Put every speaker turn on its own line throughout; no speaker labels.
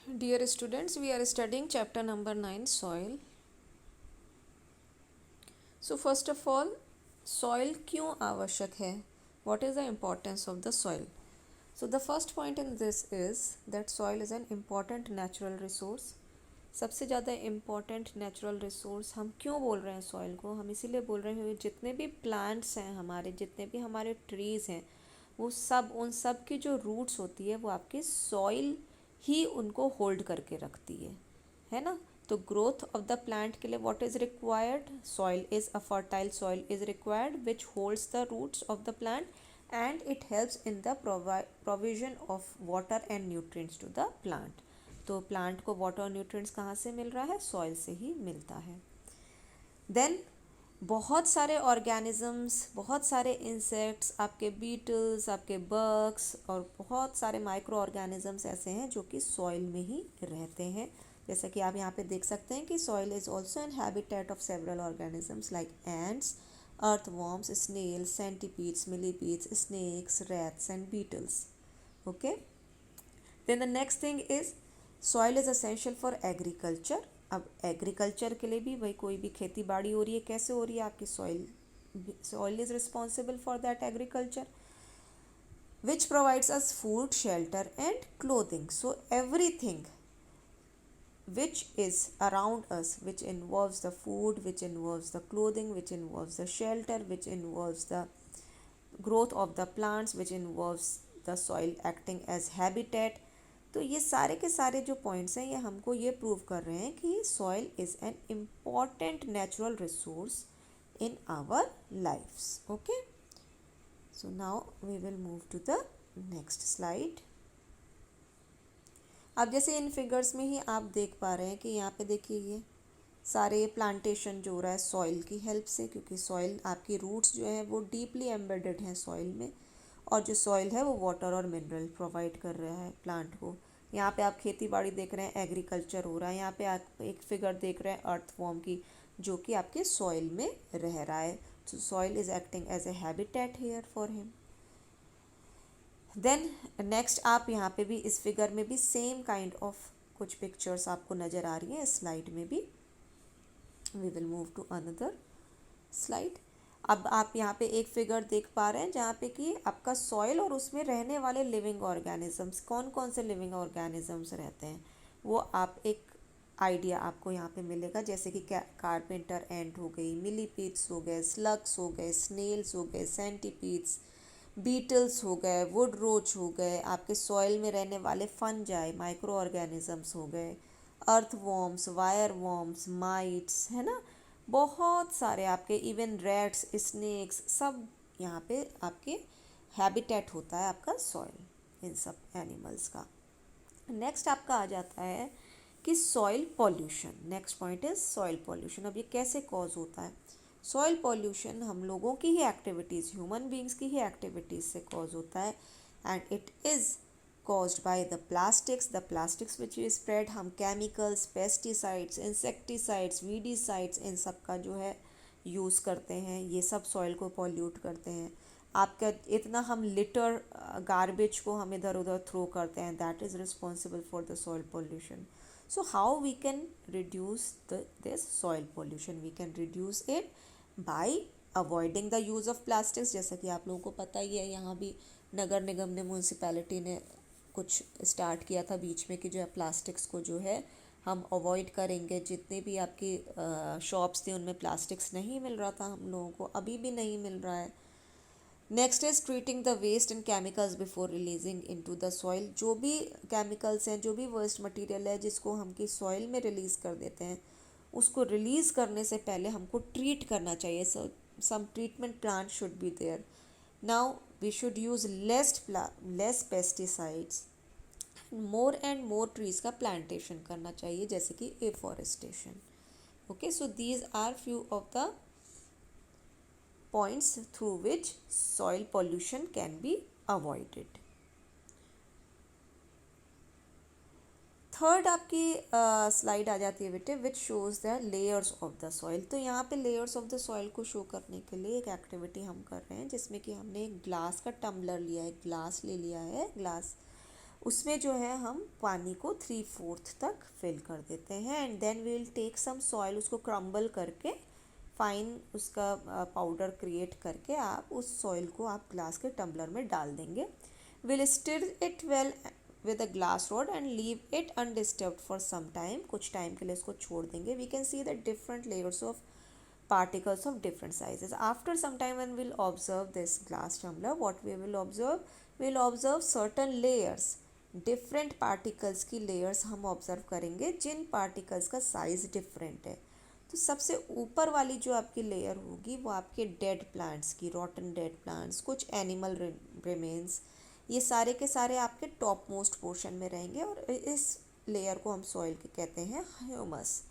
Dear students, we are studying chapter number 9, soil. So first of all, soil क्यों आवश्यक है? What is the importance of the soil? So the first point in this is that soil is an important natural resource. सबसे ज़्यादा important natural resource हम क्यों बोल रहे हैं सॉइल को? हम इसीलिए बोल रहे हैं क्योंकि जितने भी प्लांट्स हैं हमारे, जितने भी हमारे ट्रीज़ हैं, वो सब, उन सब की जो रूट्स होती है वो आपकी सॉइल ही उनको होल्ड करके रखती है ना? तो ग्रोथ ऑफ द प्लांट के लिए what is required? Soil is a fertile soil is required which holds the roots of the plant and it helps in the provision of water and nutrients to the plant. तो plant को water और nutrients कहाँ से मिल रहा है? Soil से ही मिलता है. देन बहुत सारे ऑर्गेनिजम्स, बहुत सारे इंसेक्ट्स, आपके बीटल्स, आपके बग्स और बहुत सारे माइक्रो ऑर्गेनिजम्स ऐसे हैं जो कि सॉइल में ही रहते हैं. जैसा कि आप यहाँ पे देख सकते हैं कि soil is also an habitat of several organisms like ends, earthworms, snails, centipedes, millipedes, snakes, rats and beetles. Okay. Then the next thing is soil is essential for agriculture. अब एग्रीकल्चर के लिए भी भाई कोई भी खेती बाड़ी हो रही है, कैसे हो रही है? आपकी soil is responsible for that agriculture which provides us food, shelter and clothing. So everything which is around us, which involves the food, which involves the clothing, which involves the shelter, which involves the growth of the plants, which involves the soil acting as habitat. तो ये सारे के सारे जो points हैं ये हमको ये प्रूव कर रहे हैं कि soil is an important natural resource in our lives. Okay, so now we will move to the next slide. अब जैसे इन फिगर्स में ही आप देख पा रहे हैं कि यहाँ पे देखिए ये सारे प्लांटेशन जो हो रहा है सॉइल की हेल्प से, क्योंकि सॉइल आपकी रूट्स जो हैं वो डीपली एम्बेडेड हैं सॉइल में, और जो सॉइल है वो वाटर और मिनरल प्रोवाइड कर रहा है प्लांट को. यहाँ पे आप खेती बाड़ी देख रहे हैं, एग्रीकल्चर हो रहा है. यहाँ पे आप एक फिगर देख रहे हैं अर्थवॉर्म की, जो कि आपके सॉइल में रह रहा है. तो soil is acting as a habitat here for him. Then next आप यहाँ पे भी इस फिगर में भी सेम काइंड ऑफ कुछ पिक्चर्स आपको नज़र आ रही हैं इस स्लाइड में भी. We will move to another slide. अब आप यहाँ पे एक फिगर देख पा रहे हैं जहाँ पे कि आपका सॉइल और उसमें रहने वाले लिविंग ऑर्गेनिजम्स, कौन कौन से लिविंग ऑर्गेनिजम्स रहते हैं वो आप एक आइडिया आपको यहाँ पे मिलेगा. जैसे कि कारपेंटर एंट हो गई, मिलीपीड्स हो गए, स्लग्स हो गए, स्नेल्स हो गए, सेंटीपीड्स, बीटल्स हो गए, वुड रोच हो गए, आपके सॉइल में रहने वाले फंजाई, माइक्रो ऑर्गेनिजम्स हो गए, अर्थवॉर्म्स, वायर वॉर्म्स, माइट्स, है ना, बहुत सारे आपके, इवन रैट्स, स्नेक्स, सब यहाँ पे आपके हैबिटेट होता है आपका सॉइल, इन सब एनिमल्स का. नेक्स्ट आपका आ जाता है कि soil pollution. Next point is soil pollution. अब ये कैसे कॉज होता है? सॉइल पॉल्यूशन हम लोगों की ही एक्टिविटीज़, ह्यूमन बींग्स की ही एक्टिविटीज़ से कॉज होता है, and it is caused by the plastics which we spread. हम chemicals, pesticides, insecticides, weedicides, इन सब का जो है यूज़ करते हैं, ये सब सॉइल को पॉल्यूट करते हैं. आपका इतना हम लिटर गार्बेज को हम इधर उधर थ्रो करते हैं, that is responsible for the soil pollution. So how we can reduce this soil pollution? We can reduce it by avoiding the use of plastics. जैसा कि आप लोगों को पता ही है, यहाँ भी नगर निगम ने, म्यूनसिपैलिटी ने कुछ स्टार्ट किया था बीच में कि जो है प्लास्टिक्स को जो है हम अवॉइड करेंगे. जितने भी आपकी शॉप्स थी उनमें प्लास्टिक्स नहीं मिल रहा था हम लोगों को, अभी भी नहीं मिल रहा है. Next is treating the waste and chemicals before releasing into the soil. जो भी केमिकल्स हैं, जो भी वेस्ट मटेरियल है जिसको हम की सॉइल में रिलीज़ कर देते हैं, उसको रिलीज़ करने से पहले हमको ट्रीट करना चाहिए. Some treatment plant should be there. Now we should use less pesticides, more and more trees का प्लांटेशन करना चाहिए, जैसे कि afforestation. Okay, so these are few of the points through which soil pollution can be avoided. Third आपकी slide आ जाती है बेटे, which shows the layers of the soil. तो यहाँ पे लेयर्स ऑफ द सॉइल को शो करने के लिए एक एक्टिविटी हम कर रहे हैं, जिसमें कि हमने एक ग्लास का टम्बलर लिया है, ग्लास ले लिया है, ग्लास उसमें जो है हम पानी को 3/4 तक फिल कर देते हैं and then we will take some soil, उसको क्रम्बल करके फाइन उसका पाउडर क्रिएट करके आप उस सॉइल को आप ग्लास के टम्बलर में डाल देंगे. Will stir it well with a glass rod and leave it undisturbed for some time. कुछ टाइम के लिए इसको छोड़ देंगे. We can see the different layers of particles of different sizes. After some time when we'll observe this glass tumbler, what we will observe? We'll observe certain layers. Different particles की layers हम observe करेंगे जिन particles का size different है. तो सबसे ऊपर वाली जो आपकी लेयर होगी वो आपके डेड प्लांट्स की, रॉटन डेड प्लांट्स, कुछ एनिमल रिमेन्स, ये सारे के सारे आपके टॉप मोस्ट पोर्शन में रहेंगे और इस लेयर को हम सॉइल के कहते हैं ह्यूमस.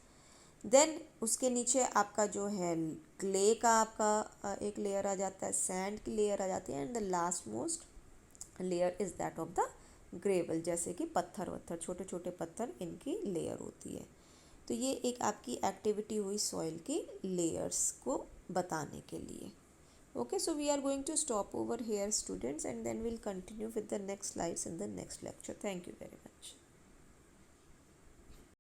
देन उसके नीचे आपका जो है क्ले का आपका एक लेयर आ जाता है, सैंड की लेयर आ जाती है and the last most layer is that of the gravel, जैसे कि पत्थर वत्थर, छोटे छोटे पत्थर, इनकी लेयर होती है. तो ये एक आपकी एक्टिविटी हुई सॉइल की लेयर्स को बताने के लिए. Okay, so we are going to stop over here students and then we'll continue with the next slides in the next lecture. Thank you very much.